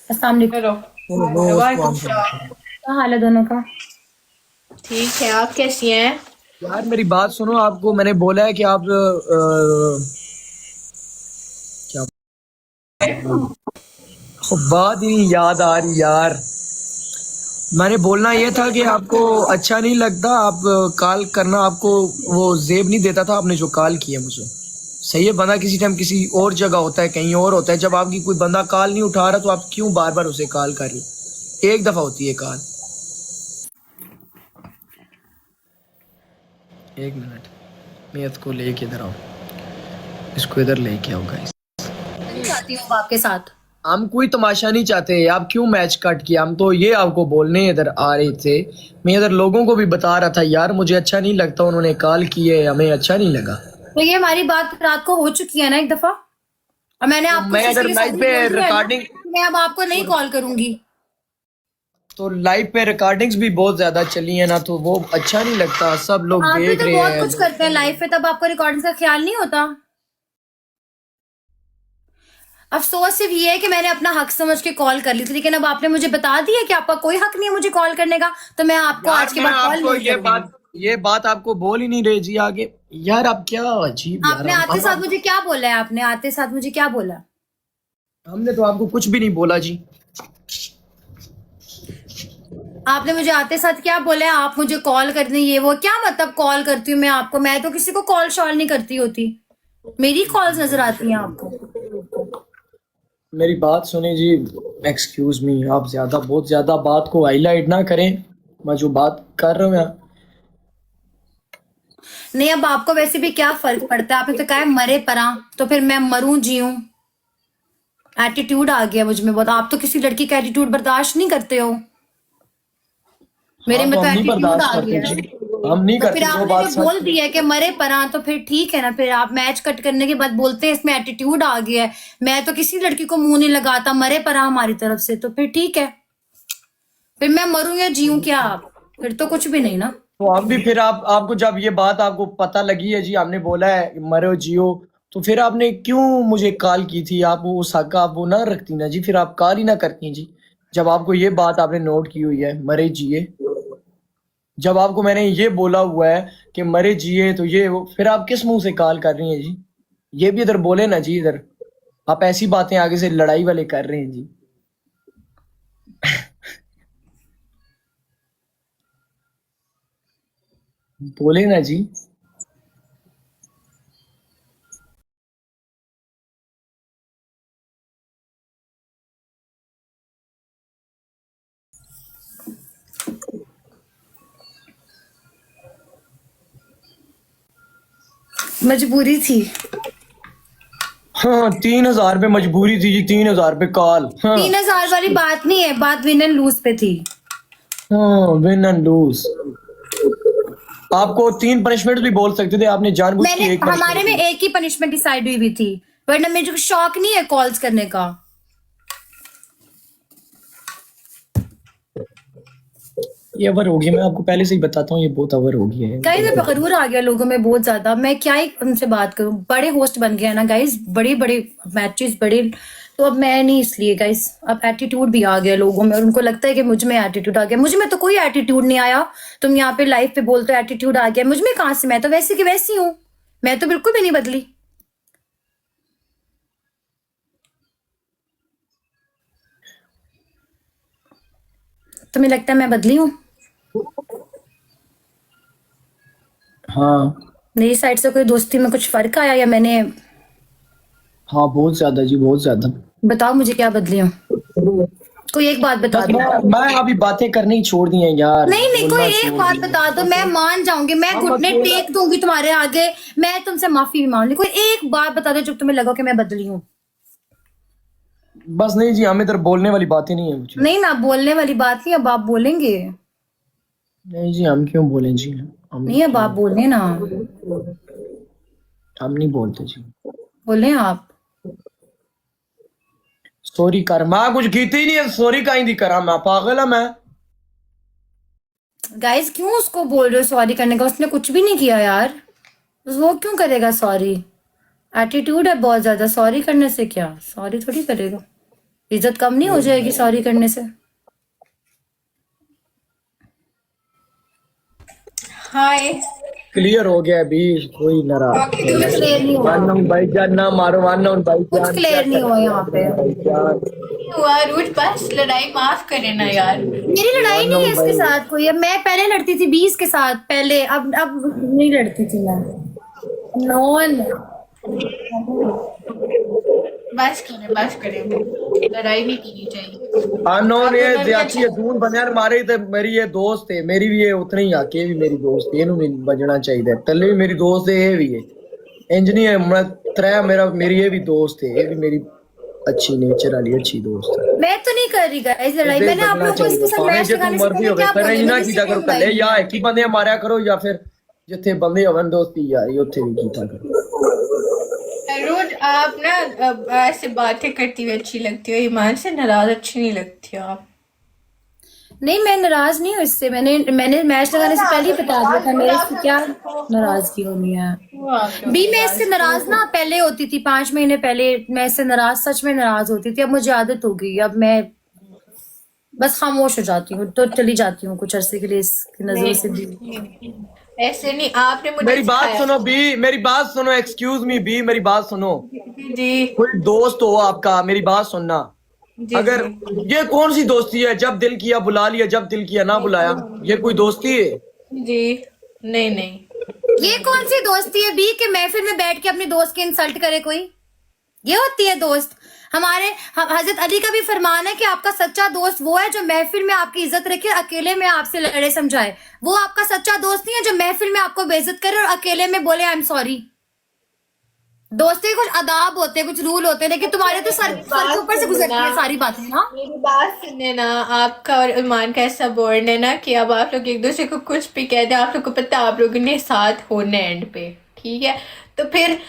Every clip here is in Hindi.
अस्सलाम वालेकुम। हेलो। वालेकुम सलाम। क्या हाल है दोनों का? ठीक है, आप कैसी हैं? यार मेरी बात सुनो, आपको मैंने बोला है कि आप क्या बात ही नहीं याद आ रही यार। मैंने बोलना ये था कि आपको अच्छा नहीं लगता, आप कॉल करना आपको वो जेब नहीं देता था, आपने जो कॉल किया मुझे। सही है, बंदा किसी टाइम किसी और जगह होता है, कहीं और होता है। जब आपकी कोई बंदा कॉल नहीं उठा रहा तो आप क्यों बार बार उसे कॉल कर रहे हो? एक दफा होती है कॉल। एक मिनट, मैं इसको लेके इधर आऊँ, इसको इधर लेके आओ गाइस। नहीं चाहती हूँ आपके साथ। हम कोई तमाशा नहीं चाहते, आप क्यों मैच कट किया? हम तो ये आपको बोलने इधर आ रहे थे। मैं इधर लोगों को भी बता रहा था यार, मुझे अच्छा नहीं लगता, उन्होंने कॉल किए, हमें अच्छा नहीं लगा। तो ये हमारी बात रात को हो चुकी है ना एक दफा, और मैंने तो आपको मैं इस चीज के अगर लिए लाइव सॉरी पे बोल दिया है ना रिकॉर्डिंग कि मैं अब आपको नहीं कॉल करूंगी। तो लाइव पे रिकॉर्डिंग्स भी बहुत ज्यादा चली है ना, तो वो अच्छा नहीं लगता, सब तो लोग आप भी देख तो रहे बहुत हैं। कुछ करते हैं लाइफ में, तब आपको रिकॉर्डिंग का ख्याल नहीं होता। अफसोस सिर्फ ये है कि मैंने अपना हक समझ के कॉल कर ली थी, लेकिन अब आपने मुझे बता दिया कि आपका कोई हक नहीं है मुझे कॉल करने का, तो मैं आपको यार आज के मैं बाद कॉल आपको नहीं करूंगी। ये बात आपको बोल ही नहीं रही जी आगे। यार आप क्या अजीब यार, आपने आते साथ मुझे क्या बोला है? आपने आते साथ मुझे क्या बोला? हमने तो आपको कुछ भी नहीं बोला जी। आपने मुझे आते साथ क्या बोला है? आप मुझे कॉल करने, ये वो क्या मतलब कॉल करती हूँ मैं आपको? मैं तो किसी को कॉल शॉल नहीं करती होती, मेरी कॉल्स नजर आती हैं आपको। मेरी बात सुने जी। एक्सक्यूज मी, आप ज्यादा बहुत ज्यादा बात को हाईलाइट ना करें। मैं जो बात कर रहा हूँ यार। नहीं, अब आपको वैसे भी क्या फर्क पड़ता है? आपने तो कहा है मरे परा, तो फिर मैं मरूं जीऊं। एटीट्यूड आ गया मुझ में बहुत। आप तो किसी लड़की का एटीट्यूड बर्दाश्त नहीं करते हो, मेरे हाँ में तो तो हम नहीं एटीट्यूड बर्दाश्त आ करते गया है। जी, हम नहीं तो फिर करते, जो आपने बात जो सच बोल है। दिया है कि मरे परा, तो फिर ठीक है ना, फिर आप मैच कट करने के बाद बोलते हैं इसमें एटीट्यूड आ गया है। मैं तो किसी लड़की को मुंह नहीं लगाता, मरे परा हमारी तरफ से, तो फिर ठीक है। फिर मैं मरूं या जीऊं क्या? आप फिर तो कुछ भी नहीं ना। तो हम भी फिर आपको जब ये बात आपको पता लगी है जी, हमने बोला है कि मरो जियो, तो फिर आपने क्यों मुझे कॉल की थी? आप उस हक का आप वो ना रखती ना जी, फिर आप कॉल ही ना करती जी। जब आपको ये बात आपने नोट की हुई है मरे जिए, जब आपको मैंने ये बोला हुआ है कि मरे जिए, तो ये फिर आप किस मुंह से कॉल कर रही हैं जी? ये भी इधर बोले ना जी इधर। आप ऐसी बातें आगे से लड़ाई वाले कर रहे हैं जी। बोले ना जी। मजबूरी थी। हाँ 3,000 पे मजबूरी थी जी, 3,000 पे कॉल। हाँ 3,000 वाली बात नहीं है, बात विन एंड लूज पे थी। हाँ, विन एंड लूज। आपको 3 पनिशमेंट भी बोल सकते थे, आपने जानबूझ मैंने के एक हमारे पनिशमेंट में दी। एक ही पनिशमेंट डिसाइड हुई भी थी, वरना मुझे शौक नहीं है कॉल्स करने का। ये अवर हो गया, मैं आपको पहले से ही बताता हूँ, ये बहुत अवर हो गया है। गाइस अब गरूर आ गया लोगों में बहुत ज्यादा, मैं क्या ही उनसे बात करूं, बड़े होस्ट बन गए हैं ना गाइस, बड़े बड़े मैचेस बड़े। तो अब मैं नहीं, इसलिए गाइस अब एटीट्यूड भी आ गया लोगों में, और उनको लगता है कि मुझ में एटीट्यूड आ गया। मुझ में तो कोई एटीट्यूड नहीं आया। तुम यहाँ पे लाइव पे बोलते हो एटीट्यूड आ गया, मुझ में कहाँ से? मैं तो वैसी की वैसी हूँ, मैं तो बिल्कुल भी नहीं बदली। तुम्हें लगता है मैं बदली हूँ? हाँ मेरी साइड से कोई दोस्ती में कुछ फर्क आया, या मैंने? हाँ, बहुत ज्यादा जी, बहुत ज्यादा। बताओ मुझे क्या बदली हूँ, कोई एक बात बता बस दो। मैं अभी बातें करनी ही छोड़ दी हैं यार, नहीं नहीं, कोई बोलना एक छोड़ बात बता दो, मैं दिया। मान जाऊंगी, मैं हम घुटने अकेला टेक दूंगी तुम्हारे आगे, मैं तुमसे माफी भी मांग ली। कोई एक बात बता दो जब तुम्हें लगा कि मैं बदली हूँ। बस नहीं जी, हमें इधर बोलने वाली बातें नहीं है कुछ। नहीं, मैं बोलने वाली बात नहीं, अब आप बोलेंगे। नहीं जी, हम क्यों बोलें जी? हम नहीं, अब क्यों? आप बोले ना, हम नहीं बोलते जी। बोले आप। सॉरी कर, मैं कुछ कीती ही नहीं है, सॉरी कहीं दी करा, मैं पागल है मैं। गाइस क्यों उसको बोल रहे हो सॉरी करने का? उसने कुछ भी नहीं किया यार, वो क्यों करेगा सॉरी? एटीट्यूड है बहुत ज्यादा, सॉरी करने से क्या? सॉरी थोड़ी करेगा। इज्जत कम नहीं हो जाएगी सॉरी करने से? हाय। क्लियर हो गया अभी, कोई नाराज बाकी कुछ तुम्हें क्लियर नहीं हुआ, भाईजान ना मारो, कुछ भाईजान क्लियर नहीं हुआ यहाँ पे। भाईजान हुआ रूज, बस लड़ाई माफ करे ना यार। मेरी लड़ाई नहीं है इसके साथ कोई। अब मैं पहले लड़ती थी 20 के साथ पहले, अब नहीं लड़ती थी मैं। नॉन बस करें, लड़ाई नहीं की चाहिए। अनोन ये आप ज्यादा ये दून बनयार मारे ते मेरी ये दोस्त है, मेरी भी ये उतनी ही आके भी मेरी दोस्त है, इन्हों भी बजना चाहिए तले भी मेरी दोस्त है, ये भी है इंज नहीं है। मैं त्रै मेरी ये भी दोस्त है, ये भी मेरी अच्छी नेचर वाली अच्छी दोस्त है। मैं तो नहीं कर रही गाइस लड़ाई। मैंने आप लोगों को इसके साथ मैच लगाने से पहले क्या बोला? इन्ना कीता करो कल्ले या एक ही बंदे मारया करो या फिर जिथे बंदे होवन दोस्ती यारी उत्थे भी कीता करो। रोज आप ना ऐसे बातें करती हुई अच्छी लगती हो, ईमान से नाराज अच्छी नहीं लगती हो आप। नहीं मैं नाराज नहीं हूँ इससे। मैंने मैच लगाने से पहले ही बता दिया था मेरे से क्या नाराजगी होनी है। भी मैं इससे नाराज ना पहले होती थी, 5 महीने पहले मैं इससे नाराज, सच में नाराज होती थी। अब मुझे आदत हो गई, अब मैं बस खामोश हो जाती हूँ, तो चली जाती हूँ कुछ अरसे के लिए इसकी नजरों से भी। ऐसे नहीं, आपने मुझे मेरी बात सिखाया। सुनो बी, मेरी बात सुनो, एक्सक्यूज मी बी, मेरी बात सुनो। जी कोई दोस्त हो आपका, मेरी बात सुनना। जी अगर ये कौन सी दोस्ती है, जब दिल किया बुला लिया, जब दिल किया ना बुलाया, ये कोई दोस्ती है? जी नहीं नहीं। ये कौन सी दोस्ती है बी के महफिल में बैठ के अपने दोस्त की इंसल्ट करे कोई? ये होती है दोस्त? हमारे हजरत अली का भी फरमान है कि आपका सच्चा दोस्त वो है जो महफिल में आपकी इज्जत रखे, अकेले में आपसे लड़े समझाए। वो आपका सच्चा दोस्त नहीं है जो महफिल में आपको बेइज्जत करे और अकेले में बोले आई एम सॉरी। दोस्ती के कुछ आदाब होते हैं, कुछ रूल होते हैं, लेकिन तुम्हारे तो सर के ऊपर से गुजरती है सारी बातें ना। मेरी बात सुने ना, आपका और ईमान का ऐसा बॉन्ड है ना कि अब आप लोग एक दूसरे को कुछ भी कहते हैं, आप लोग को पता है आप लोगों ने साथ होने एंड पे, ठीक है? तो फिर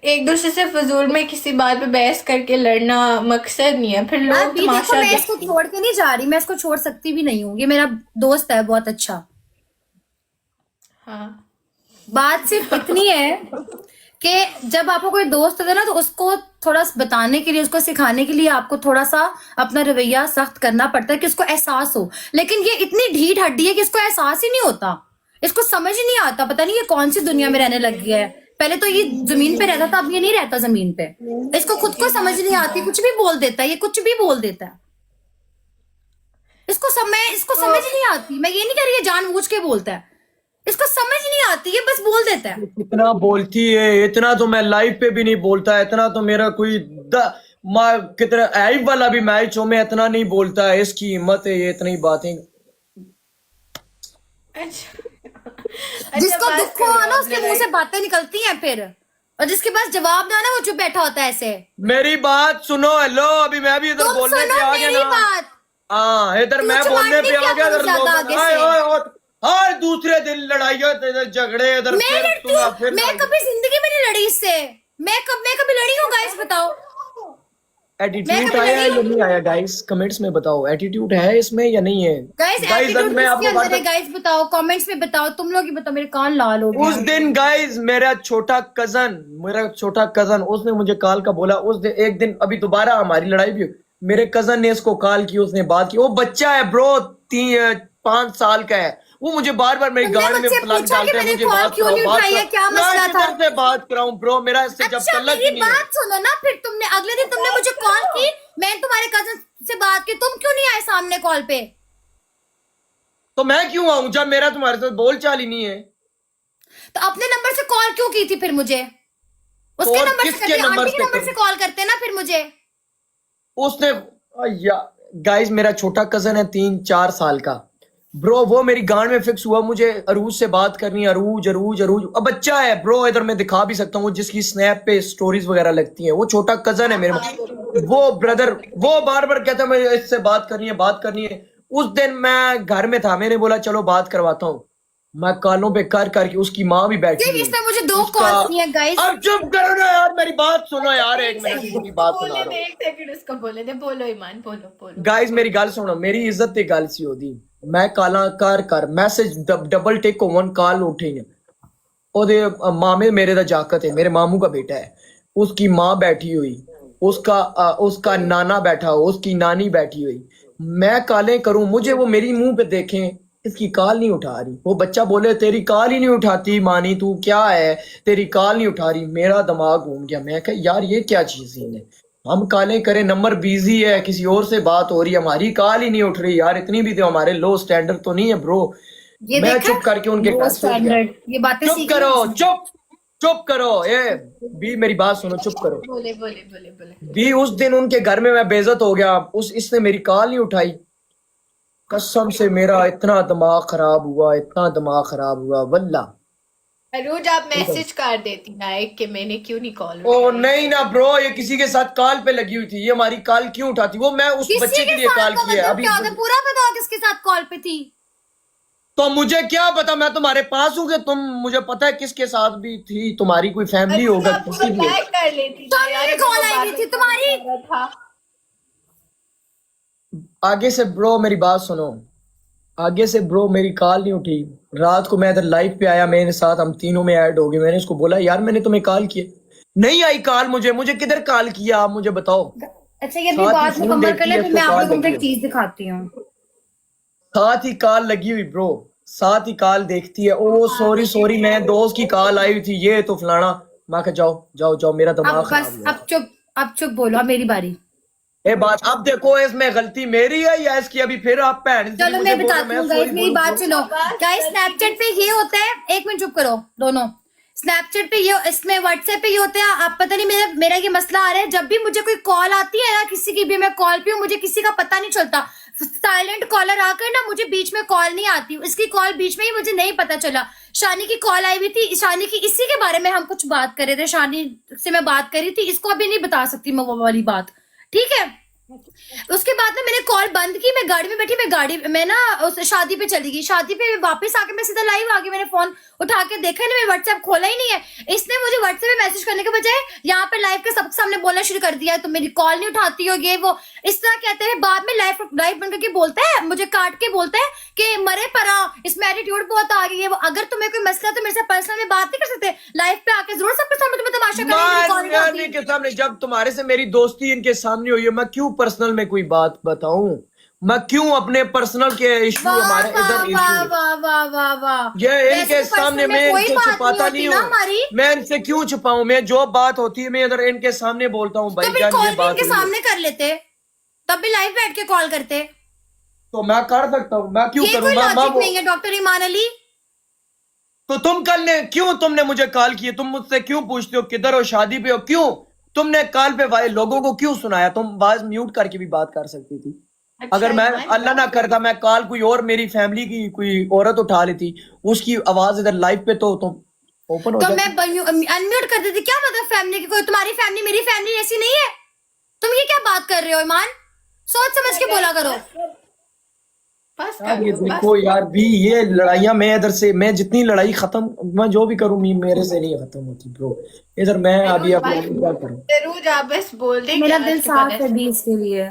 एक दूसरे से फजूल में किसी बात पे बहस करके लड़ना मकसद नहीं है। फिर लोग अभी देखो तमाशा मैं इसको छोड़ के नहीं जा रही, मैं इसको छोड़ सकती भी नहीं हूँ। ये मेरा दोस्त है बहुत अच्छा। हाँ बात सिर्फ इतनी है कि जब आपको कोई दोस्त होता है ना, तो उसको थोड़ा बताने के लिए, उसको सिखाने के लिए आपको थोड़ा सा अपना रवैया सख्त करना पड़ता है कि उसको एहसास हो। लेकिन ये इतनी ढीठ हड्डी है कि इसको एहसास ही नहीं होता, इसको समझ ही नहीं आता। पता नहीं ये कौन सी दुनिया में रहने लग गया है। पहले तो ये जमीन पे रहता था, अब ये नहीं रहता जमीन पे। इसको खुद को समझ नहीं आती, कुछ भी बोल देता है, ये कुछ भी बोल देता है। इसको समझ नहीं आती। मैं ये नहीं कह रही है जानबूझ के बोलता है, इसको समझ नहीं आती, ये बस बोल देता है। इतना बोलती है, इतना तो मैं लाइव पे भी नहीं बोलता, इतना तो मेरा कोई कितना ऐब वाला भी मैच हो में इतना नहीं बोलता है। इसकी हिम्मत है ये इतनी बातें। जिसको दुख हो ना उसके मुंह से बातें निकलती हैं फिर, और जिसके पास जवाब ना वो चुप बैठा होता है ऐसे। मेरी बात सुनो। हेलो, अभी मैं भी इधर बोलने पे आ गया ना। बात हाँ, इधर मैं बोलने पे आ गया। हर दूसरे दिन लड़ाइयाँ झगड़े इधर। मैं लड़ती हूँ? मैं कभी जिंदगी में नहीं लड़ी इससे। मैं कभी लड़ी हूँ गाइस? बताओ एटीट्यूड आया है या नहीं आया गाइस? कमेंट्स में बताओ, एटीट्यूड है इसमें या नहीं है? गाइस एटीट्यूड किसके अंदर है गाइस? बताओ कमेंट्स में बताओ, तुम लोग ही बताओ, मेरे कान लाल हो गए। उस दिन गाइस मेरा छोटा कजन उसने मुझे कॉल का बोला। उस दिन एक दिन अभी दोबारा हमारी लड़ाई भी हुई। मेरे कजन ने इसको कॉल की, उसने बात की। वो बच्चा है ब्रो, 5 साल का है। वो मुझे बार बार मेरी गाड़ी में प्लग डालते हैं, मुझे बात कराओ, क्या मसला था? से बात कराऊं ब्रो? मेरा इससे जब अच्छा तलक मेरी ही नहीं है। बात सुनो ना, फिर तुमने अगले दिन तुमने मुझे कॉल की, मैं तुम्हारे कजन से बात की, तुम क्यों नहीं आए सामने कॉल पे? तो मैं क्यों आऊं जब मेरा तुम्हारे साथ बोल चाल ही नहीं है? तो अपने नंबर से कॉल क्यों की थी फिर मुझे? उसके और नंबर से किसके करते, नंबर आंटी के से नंबर से कॉल करते ना फिर मुझे। उसने गाइस मेरा छोटा कजन है 3-4 साल का ब्रो। वो मेरी गांड में फिक्स हुआ, मुझे अरूज से बात करनी है। अरूज अरूज अरूज। अब बच्चा है ब्रो, इधर मैं दिखा भी सकता हूँ जिसकी स्नैप पे स्टोरीज वगैरह लगती हैं। वो छोटा कजन है मेरे, वो ब्रदर। वो बार बार कहता है मुझे इससे बात करनी है। उस दिन मैं घर में था, मैंने बोला चलो बात करवाता हूँ। मैं कानों पे कर करके, उसकी माँ भी बैठी है। इसमें मुझे 2 कॉल्स नहीं है गाइस। अब चुप करो ना यार, मेरी बात सुनो यार, 1 मिनट की बात सुना रहा हूँ। एक सेकंड उसको बोले दे। बोलो ईमान, बोलो। गाइस मेरी गल सुनो, मेरी इज्जत ते गल सी होदी। मैं काला कर message double tick one call उठी है। ओदे मामे मेरे दा जाकत है, मेरे मामू का बेटा है। उसकी माँ बैठी हुई, उसका नाना बैठा हो, उसकी नानी बैठी हुई, मैं कॉलें करूं, मुझे वो मेरी मुंह पे देखें, इसकी कॉल नहीं उठा रही, वो बच्चा बोले तेरी कॉल ही नहीं उठाती मानी, तू क्या है, तेरी कॉल नहीं उठा रही, मेरा दिमाग घूम गया। मैं कहा यार ये क्या चीज है, हम कॉलें करें, नंबर बिजी है, किसी और से बात हो रही है, हमारी कॉल ही नहीं उठ रही यार, इतनी भी तो हमारे लो स्टैंडर्ड तो नहीं है ब्रो। ये मैं देखा चुप करके उनके लो घर से उठ गया। स्टैंडर्ड, ये बातें चुप सीख करो, चुप करो, ये भी मेरी बात सुनो, चुप करो। बोले बोले बोले बोले। भी उस दिन उनके घर में मैं बेइज्जत हो गया, इसने मेरी कॉल नहीं उठाई, कसम से मेरा इतना दिमाग खराब हुआ, इतना दिमाग खराब हुआ वल्ला। रोज आप मैसेज कर देती ना एक कि मैंने क्यों नहीं कॉल ओ नहीं ना ब्रो, ये किसी के साथ कॉल पे लगी हुई थी, ये हमारी कॉल क्यों उठाती, वो मैं उस किसी बच्चे के के लिए साथ कॉल का की है मतलब अभी। क्या होता है? पूरा बताओ किसके साथ कॉल पे थी। तो मुझे क्या पता, मैं तुम्हारे पास हूँ कि तुम, मुझे पता है किसके साथ भी थी, तुम्हारी कोई फैमिली होगा, किसी भी बैक कर लेती तो मेरी कॉल आई हुई थी तुम्हारी। था। आगे से ब्रो मेरी बात सुनो, आगे से ब्रो मेरी कॉल नहीं उठी। रात को मैं इधर लाइव पे आया, मेरे साथ हम तीनों में ऐड हो गए, मैंने उसको बोला यार मैंने तुम्हें कॉल किया, नहीं आई कॉल, मुझे किधर कॉल किया आप मुझे बताओ। अच्छा ये अपनी साथ ही बात फोन मुकम्मल देखती कर ले, है, फिर इसको मैं आप कॉल लोगों को लगी एक चीज दिखाती हूँ। साथ ही कॉल लगी हुई ब्रो, साथ ही कॉल देखती है, ओ सॉरी मैं दोस्त की कॉल आई हुई थी, ये तो फलाना। मैं कहा जाओ जाओ जाओ, मेरा अब दिमाग खराब बस, हुआ। अब चुप बोलो, अब मेरी बारी। ये बात अब देखो, इसमें गलती मेरी है या इसकी, अभी फिर आप भैन चलो मैं बताती हूँ गाइस, मेरी बात सुनो। बात गाइस स्नैपचैट पे ये होता है, एक मिनट चुप करो दोनों। स्नैपचैट पे ये, इसमें व्हाट्सएप पे ये होता है, आप पता नहीं मेरा ये मसला आ रहा है, जब भी मुझे कोई कॉल आती है ना, किसी की भी मैं कॉल पे हूँ, मुझे किसी का पता नहीं चलता, साइलेंट कॉलर आकर ना मुझे बीच में कॉल नहीं आती, इसकी कॉल बीच में ही मुझे नहीं पता चला। शानी की कॉल आई हुई थी, शानी की इसी के बारे में हम कुछ बात कर रहे थे, शानी से मैं बात कर रही थी, इसको अभी नहीं बता सकती मैं वो वाली बात, ठीक है। उसके बाद में मैंने कॉल बंद की, मैं गाड़ी में बैठी, मैं ना उस शादी पे चली गई, शादी पे वापस आके मैं सीधा लाइव आ गई, मैंने फोन उठा के देखा नहीं, मैं व्हाट्सएप खोला ही नहीं है। इसने मुझे व्हाट्सएप पे मैसेज करने के बजाय यहाँ पे लाइव के सबके सामने बोलना शुरू कर दिया, तुम मेरी कॉल नहीं उठाती हो, ये वो इस तरह कहते हैं। बाद में लाइव बन करके बोलता है, मुझे काट के बोलता है कि मरे परा, इसमें एटीट्यूड बहुत आ गई है वो। अगर तुम्हें कोई मसला है तो मेरे से पर्सनल में बात नहीं कर सकते, लाइव पे आके जरूर सबके सामने तुम्हें तमाशा करेंगे के सामने, जब तुम्हारे से मेरी दोस्ती इनके सामने हुई है, मैं क्यों पर्सनल में कोई बात बताऊं, मैं क्यों अपने पर्सनल के इशू, हमारे इधर इशू, ये इनके सामने मैं इनसे छुपाता नहीं हूँ, मैं इनसे क्यों छुपाऊं, मैं जो बात होती है मैं इधर इनके सामने बोलता हूँ। भाई जान ये बात इनके सामने कर लेते, तब भी लाइव बैठ के कॉल करते, तो मैं कर सकता हूँ, मैं क्यों ये करूँ। कोई लॉजिक नहीं है डॉक्टर ईमान अली। तो तुम कल ने क्यों, तुमने मुझे कॉल किए, तुम मुझसे क्यों पूछते हो किधर हो, शादी पे हो, क्यों तुमने कॉल पे भाई लोगों को क्यों सुनाया, तुम आवाज म्यूट करके भी बात कर सकती थी। अगर मैं अल्लाह ना करता मैं कॉल कोई और मेरी फैमिली की कोई औरत उठा लेती, उसकी आवाज इधर लाइव पे, तो तुम ओपन हो तो जाती। मैं अनम्यूट कर देती, क्या मतलब फैमिली की, कोई तुम्हारी फैमिली मेरी फैमिली ऐसी नहीं है। तुम ये क्या बात कर रहे हो ईमान, सोच समझ के बोला करो। बस यार कर ये लो, बस। देखो यार भी, ये लड़ाइयां, मैं इधर से, मैं जितनी लड़ाई खत्म मैं जो भी करूँ मेरे से नहीं खत्म होती ब्रो, इधर मैं अभी क्या करूँ। जरूर आप बस बोल दें मेरा कि दिल आज के साफ बाद है बीस के लिए।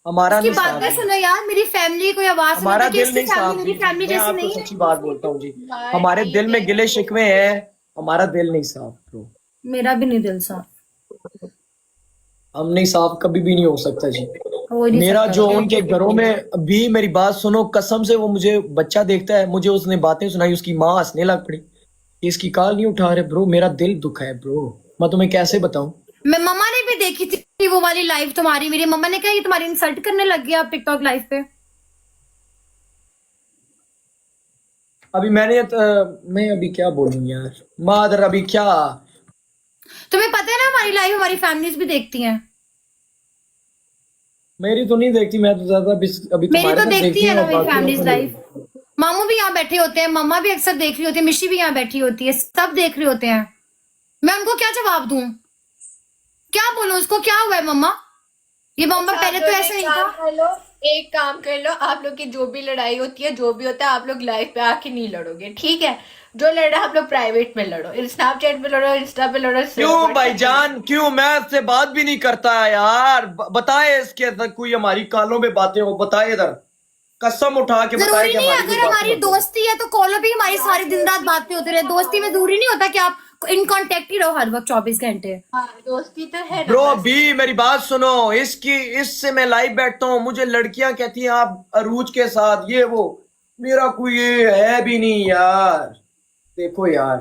हमारा उसकी नहीं साफ बातें है, सुनो यार, मेरी फैमिली कोई आवाज हमारा सुनो कि दिल इसकी नहीं साफ फैमिली मेरी जी, फैमिली मैं जैसी आपको नहीं है। सच्ची बात बोलता हूँ जी, हमारे दिल में गिले शिकवे हैं, हमारा दिल नहीं साफ ब्रो, मेरा भी नहीं दिल साफ, हम नहीं साफ, कभी भी नहीं हो सकता जी। हो ही नहीं मेरा सकता। जो उनके घरों में भी, मेरी बात सुनो कसम से, वो मुझे बच्चा देखता है, मुझे उसने बातें सुनाई, उसकी माँ हंसने लग पड़ी, इसकी कॉल नहीं उठा रहे ब्रो, मेरा दिल दुखा है ब्रो, मैं तुम्हें कैसे बताऊं। मैं मम्मा ने भी देखी थी वो वाली लाइव तुम्हारी, मेरी मम्मा ने कहा ये तुम्हारी इंसल्ट करने लग गया आप टिकटॉक लाइव पे। अभी मैं अभी क्या बोलूं यार, मादर अभी क्या, तुम्हें पता है ना हमारी लाइव हमारी फैमिलीज भी देखती हैं। मेरी तो नहीं देखती, मैं तो ज्यादा अभी मेरी तुम्हारे तो साथ देखती है ना और मेरी बाकी फैमिलीज लोगों को नहीं। लाइव। मामू भी यहाँ बैठे होते हैं, मम्मा भी अक्सर देख रही होती है, मिशी भी यहाँ बैठी होती है, सब देख रहे होते हैं। मैं उनको क्या जवाब दूं, क्या बोलूं उसको, क्या हुआ है मम्मा, ये मम्मा पहले तो ऐसे नहीं था। एक काम कर लो, आप लोग की जो भी लड़ाई होती है, जो भी होता है, आप लोग लाइव पे आके नहीं लड़ोगे, ठीक है। जो लड़ा आप लोग प्राइवेट में लड़ो, स्नैपचैट पे लड़ो, इंस्टा पे लड़ो। क्यों भाईजान, क्यों, मैं इससे बात भी नहीं करता यार, बताए इसके अंदर कोई हमारी कालों में बातें हो, बताए इधर कसम उठा के बताए जरूरी कि नहीं, हमारी अगर कोई हमारी बातें हो। दोस्ती है तो कॉलों पे हमारी सारी दिन रात बातें होती रहे, दोस्ती में जरूरी नहीं होता कि आप इन कांटेक्ट ही रहो हर वक्त 24 घंटे। हाँ दोस्ती तो है ना ब्रो बस। बी मेरी बात सुनो, इससे मैं लाइव बैठता हूँ, मुझे लड़कियां कहती हैं आप अरूज के साथ ये वो, मेरा कोई ये है भी नहीं यार। देखो यार,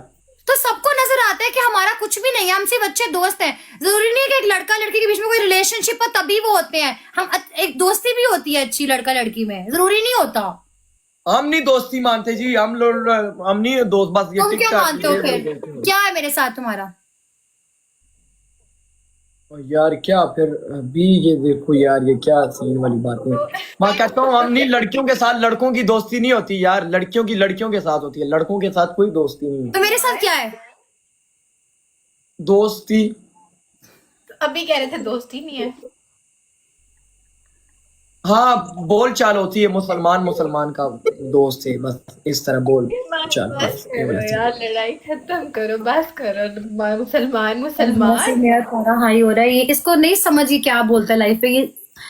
तो सबको नजर आता है कि हमारा कुछ भी नहीं है, हम सिर्फ अच्छे दोस्त हैं। जरूरी नहीं है कि एक लड़का लड़की के बीच में कोई रिलेशनशिप हो तभी वो होते हैं। हम एक दोस्ती भी होती है अच्छी लड़का लड़की में, जरूरी नहीं होता। हम नहीं दोस्ती मानते जी, हम लोग हम नहीं दोस्त, बस ये तुम क्या टिकटॉक मानते हो ये फिर? बोलते हैं। क्या है मेरे साथ तुम्हारा? यार क्या फिर भी ये देखो यार, ये क्या सीन वाली बातें हैं। मैं कहता हूँ हम नहीं, लड़कियों के साथ लड़कों की दोस्ती नहीं होती यार, लड़कियों की लड़कियों के साथ होती है, लड़कों के साथ कोई दोस्ती नहीं है। तो मेरे साथ क्या है? दोस्ती अभी कह रहे थे दोस्ती नहीं है। हाँ बोल चाल होती है, मुसलमान मुसलमान का दोस्त है, बस इस तरह बोल चाल। बस करो यार, लड़ाई खत्म करो, बस करो। मुसलमान मुसलमान मेरा सारा हाई हो रहा है, ये इसको नहीं समझ ही क्या बोलता है लाइफ पे। ये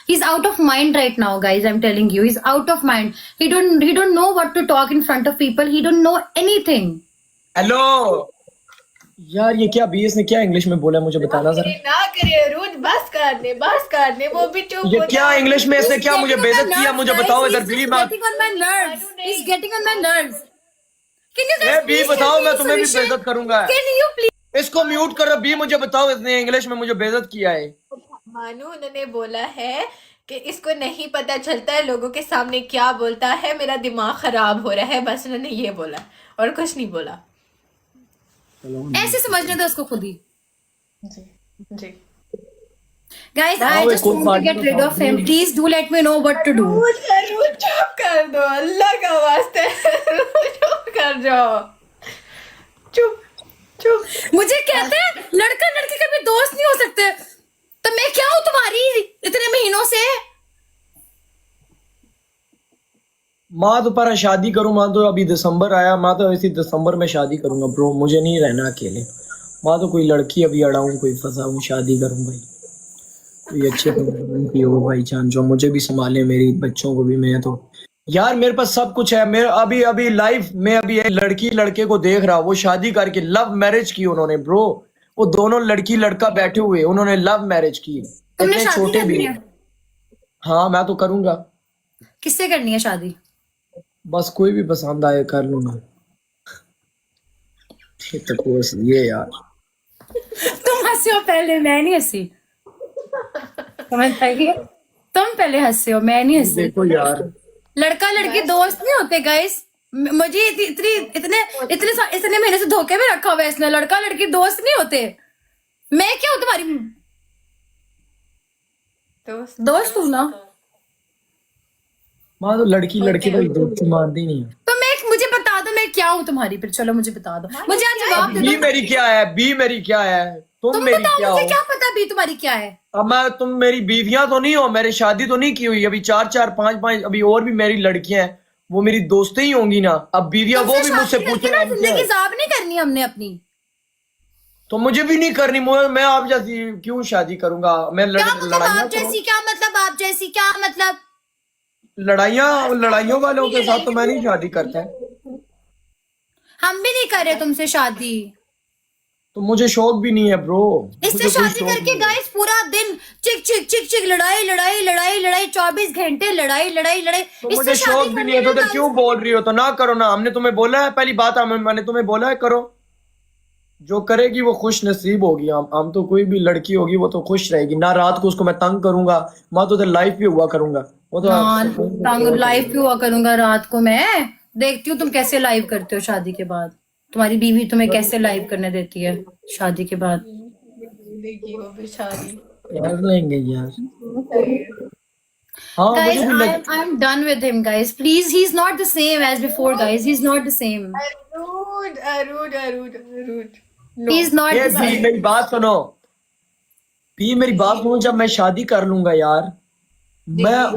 he's out of mind right now guys, I'm telling you, he's out of mind. He don't know what to talk in front of people, he don't know anything. Hello यार, ये क्या बीएस ने क्या इंग्लिश में बोला, मुझे बताना जरा। ना करे रोज, बस कर दे, वो भी चुप ये हो क्या जाए। इंग्लिश में इसने क्या मुझे Getting on बेइज्जत my किया, nerves, मुझे guys. बताओ He's इधर just भी मैं getting on my nerves. He's getting on my nerves. Can you a guys be please बताओ, tell me मैं the तुम्हें भी solution? बेइज्जत करूंगा। Can you please? इसको म्यूट करो बी, मुझे बताओ इसने इंग्लिश में मुझे बेइज्जत किया है। मानू उन्होंने बोला है कि इसको नहीं पता चलता है लोगों के सामने क्या बोलता है, मेरा दिमाग खराब हो रहा है, बस उन्होंने ये बोला और कुछ नहीं बोला। ऐसे समझने दो उसको खुद ही। जी Guys, I आओ, just एक और want to बात get rid बताओ, of him. Please do let me know what to do. जरूर चुप कर दो, अल्लाह का वास्ते चुप कर जाओ, चुप। मुझे कहते हैं लड़का लड़की कभी दोस्त नहीं हो सकते, तो मैं क्या हूँ तुम्हारी इतने महीनों से? माँ तो पर शादी करूँ, माँ तो अभी दिसंबर आया, माँ तो इसी दिसंबर में शादी करूंगा ब्रो, मुझे नहीं रहना अकेले। माँ तो कोई लड़की अभी अड़ाऊं, कोई फंसाऊं, शादी करूं भाई, कोई अच्छे की हो भाई जान, जो मुझे भी संभाले, मेरी बच्चों को भी। मैं तो यार मेरे पास सब कुछ है, मेरे अभी अभी लाइफ में अभी एक लड़की लड़के को देख रहा, वो शादी करके लव मैरिज की उन्होंने ब्रो, वो दोनों लड़की लड़का बैठे हुए उन्होंने लव मैरिज की, तुमने इतने शादी छोटे करनी भी। है? हाँ मैं तो करूंगा, किससे करनी है शादी? बस कोई भी पसंद आए कर लूंगा। ये तो कोर्स ये यार, तुम हंसे हो पहले, मैं नहीं हंसी। समझ पाएगी? तुम पहले हंसे हो, मैं नहीं हंसी। देखो यार लड़का लड़की दोस्त नहीं होते गाइस। मुझे इतने महीने से धोखे में रखा हुआ है इसने। लड़का लड़की दोस्त नहीं होते। मैं क्या हूँ तुम्हारी दोस्त हूँ ना? माँ तो लड़की लड़के तो दोस्ती मानती नहीं है। तो मुझे बता दो मैं क्या हूँ तुम्हारी, फिर चलो मुझे बता दो, मुझे आज जवाब दे बी दो। मेरी क्या है, बी मेरी क्या है, तुम तुम मेरी बताओ, क्या मुझे हो। क्या पता भी तुम्हारी क्या है? अब मैं, तुम मेरी बीवियां तो नहीं हो, मेरी शादी तो नहीं की हुई अभी, 4 4 5 5 अभी और भी मेरी लड़कियां हैं, वो मेरी दोस्तें ही होंगी ना। अब बीवियां वो तुमसे भी मुझसे शादी करके पूछे ना हम क्या जिंदगी है? जाब नहीं करनी हमने अपनी। तो मुझे भी नहीं करनी, मैं आप जैसी क्यों शादी करूंगा मैं? क्या मतलब लड़ाइयाँ आप जैसी? क्या मतलब आप जैसी? क्या मतलब? लड़ाइयों वालों के साथ तो मैं नहीं शादी करता है, हम भी नहीं कर रहे तुमसे शादी। तो मुझे शौक भी नहीं है ब्रो। इससे मुझे कोई शादी शौक करके नहीं है। गाइस पूरा दिन चिक चिक चिक चिक, लड़ाई लड़ाई लड़ाई लड़ाई, 24 घंटे लड़ाई लड़ाई लड़ाई। तो इससे मुझे शौक शादी भी करने नहीं है, तो में उधर क्यों बोल रही हो? तो ना करो ना, हमने तुम्हें बोला है, पहली बात मैंने तुम्हें बोला है करो, जो करेगी वो खुश नसीब होगी। हम तो कोई भी लड़की होगी वो तो खुश रहेगी ना, रात को उसको मैं तंग करूंगा, मैं तो उधर लाइफ भी हुआ करूंगा, वो तो लाइव भी हुआ करूंगा रात को। मैं देखती हूँ तुम कैसे लाइव करते हो शादी के बाद। तुम्हारी बीवी तुम्हें कैसे लाइव करने देती है शादी के बाद? देखिए वो भी शादी कर लेंगे यार। हाँ Guys, मुझे भी I'm done with him, guys. Please, he's not the same as before, guys. He's not the same. अरूड He's not ये the भी same. मेरी बात सुनो, भी मेरी बात सुनो, जब मैं शादी कर लूंगा यार,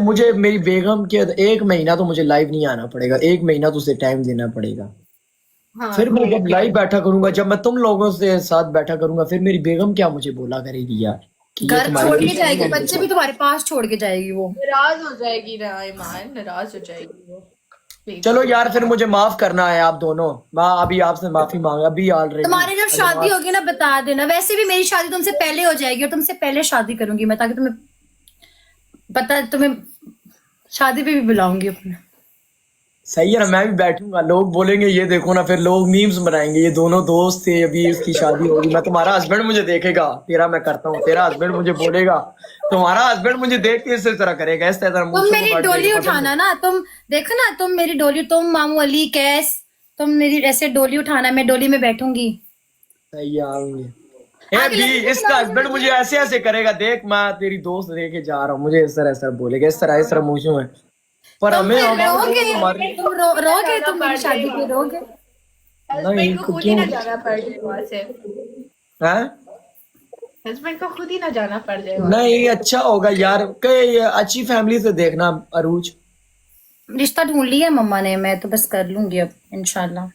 मुझे मेरी बेगम के 1 महीना तो मुझे लाइव नहीं आना पड़ेगा, 1 महीना तो उसे टाइम देना पड़ेगा। हाँ, फिर मैं जब लाइव बैठा करूंगा, जब मैं तुम लोगों से साथ बैठा करूंगा, फिर मेरी बेगम क्या मुझे बोला करेगी यार कि ये घर तुम्हारी छोड़ के जाएगी, बच्चे भी तुम्हारे पास छोड़ के जाएगी वो। नाराज हो जाएगी ना ईमान, नाराज हो जाएगी वो। चलो यार फिर मुझे माफ करना है आप दोनों। मैं अभी आपसे माफी मांगा अभी ऑलरेडी। तुम्हारी जब शादी होगी ना बता देना। वैसे भी मेरी शादी तुमसे पहले हो जाएगी और तुमसे पहले शादी करूंगी मैं, ताकि तुम्हें पता, तुम्हें शादी पे भी बुलाऊंगी अपने। सही है ना, मैं भी बैठूंगा, लोग बोलेंगे ये देखो ना, फिर लोग मीम्स बनाएंगे ये दोनों दोस्त थे, अभी इसकी शादी होगी। मैं तुम्हारा हस्बैंड मुझे देखेगा, तेरा मैं करता हूँ, तेरा हस्बैंड मुझे बोलेगा, तुम्हारा हस्बैंड मुझे देख के इस तरह करेगा, इस तरह मुंह तुम से मेरी काट डोली देगा, उठाना ना, तुम देखो ना, तुम मेरी डोली, तुम मामू अली कैस, तुम मेरी ऐसे डोली उठाना, मैं डोली में बैठूंगी। सही है, आऊंगे। ए आगे भी लड़की इसका हस्बैंड मुझे ऐसे ऐसे करेगा, देख मैं तेरी दोस्त लेके जा रहा हूँ, मुझे इस तरह बोलेगा, इस तरह मुंह से है। पर तुम हमें फिर हमारे रोगे, हमारे तुम रोगे, तुम मेरी शादी पे रोगे। नहीं हस्बैंड को खुद ही क्यों ना जाना पड़ जाए वहां से। है? हस्बैंड को खुद ही ना जाना पड़ जाए वहां से। नहीं अच्छा होगा यार, कई अच्छी फैमिली से देखना अरूज। रिश्ता ढूंढ लिया मम्मा ने, मैं तो बस कर लूंगी अब इंशाल्लाह।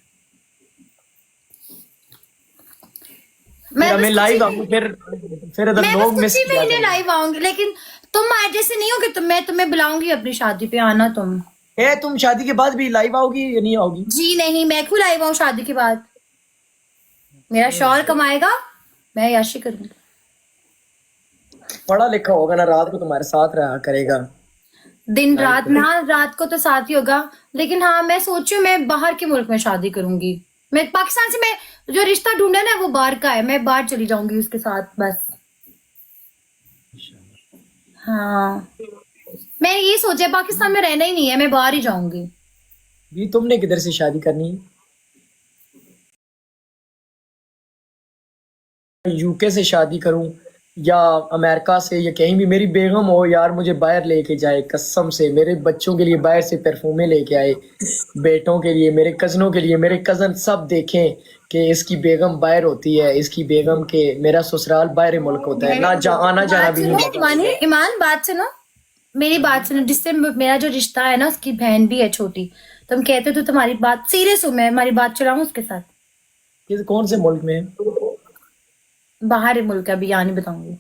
मैं फिर बस हमें कुछ लाइव ही फिर इधर मैं बस लोग कुछ मिस ही किया महीने करेंगे। लाइव आऊंगी, लेकिन तुम आज जैसे नहीं होगे, मैं तुम्हें बुलाऊंगी अपनी शादी पे, आना तुम। ए तुम शादी के बाद भी लाइव आओगी या नहीं आओगी? जी नहीं, मैं क्यों लाइव आऊं शादी के बाद? मेरा शौहर कमाएगा, मैं याशी करूंगी। पढ़ा लिखा होगा ना, रात को तुम्हारे साथ रहा करेगा। दिन रात में, हाँ रात को तो साथ ही होगा, लेकिन हाँ मैं सोचू मैं बाहर के मुल्क में शादी करूंगी। मैं पाकिस्तान से, मैं जो रिश्ता ढूंढा ना वो बाहर का है, मैं बाहर चली जाऊंगी उसके साथ बस। हाँ मैं ये सोचा पाकिस्तान में रहना ही नहीं है, मैं बाहर ही जाऊंगी। भी तुमने किधर से शादी करनी है? यूके से शादी करूं या अमेरिका से या कहीं भी, मेरी बेगम हो यार, मुझे बाहर लेके जाए कसम से, मेरे बच्चों के लिए बाहर से परफ्यूमे लेके आए, बेटों के लिए, मेरे कजनों के लिए, मेरे कजन सब देखें कि इसकी बेगम बाहर होती है, इसकी बेगम के मेरा ससुराल बाहर मुल्क होता है, ना आना जाना बात भी सुनो नहीं होता। ईमान, बात सुनो, मेरी बात सुनो। जिससे मेरा जो रिश्ता है ना, उसकी बहन भी है छोटी। तुम कहते हो तो तुम्हारी बात सीरियस हूँ मैं, हमारी बात चलाऊं उसके साथ। ये कौन से मुल्क में है? बाहर मुल्क है, अभी यहाँ नहीं बताऊंगी।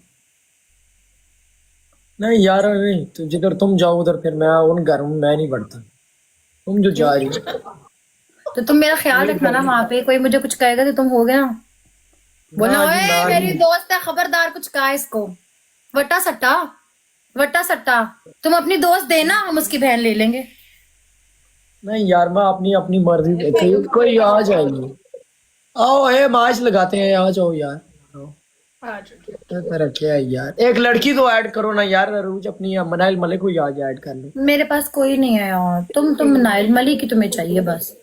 नहीं यार नहीं, तो जिधर तुम जाओ उधर फिर मैं उन घर में मैं नहीं बढ़ता, तुम जो जा रही हो। तो तुम मेरा ख्याल रखना ना, वहां पे कोई मुझे कुछ कहेगा तो तुम हो गया ना, बोलना ना जी, ओए ना मेरी जी। दोस्त है खबरदार, कुछ कहा इसको। वट्टा सट्टा, वट्टा सट्टा, तुम अपनी दोस्त देना, हम उसकी बहन ले लेंगे। नहीं यार मैं अपनी अपनी मर्जी कोई आ जाएगी। आओ हे मार्च लगाते हैं, आ जाओ यार, आओ। क्या तरह क्या है यार, एक लड़की तो ऐड करो ना यार, रोज अपनी मनाइल मलिक को आज ऐड कर लो। मेरे पास कोई नहीं है यार, तुम नाइल मलिक की तुम्हें चाहिए बस।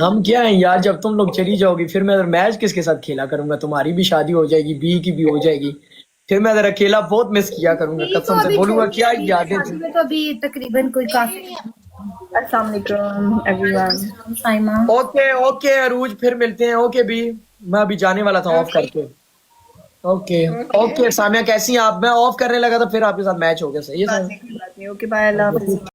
हम क्या है यार, जब तुम लोग चली जाओगी फिर मैं मैच किसके साथ खेला करूंगा, तुम्हारी भी शादी हो जाएगी, बी की भी हो जाएगी, फिर मैं अगर अकेला बहुत मिस किया करूंगा, तो कसम से अभी बोलूंगा छोटी क्या है, यादें शादी थी। में तो अभी तकरीबन कोई काफी। अस्सलाम वालेकुम एवरीवन। साइमा, ओके ओके अरूज, फिर मिलते हैं। ओके भी मैं अभी जाने वाला था ऑफ करके। ओके ओके सामिया कैसी हैं आप? मैं ऑफ करने लगा था फिर आपके साथ मैच हो गया, सही है सामिया? बात नहीं, ओके बाय, अल्लाह हाफिज़।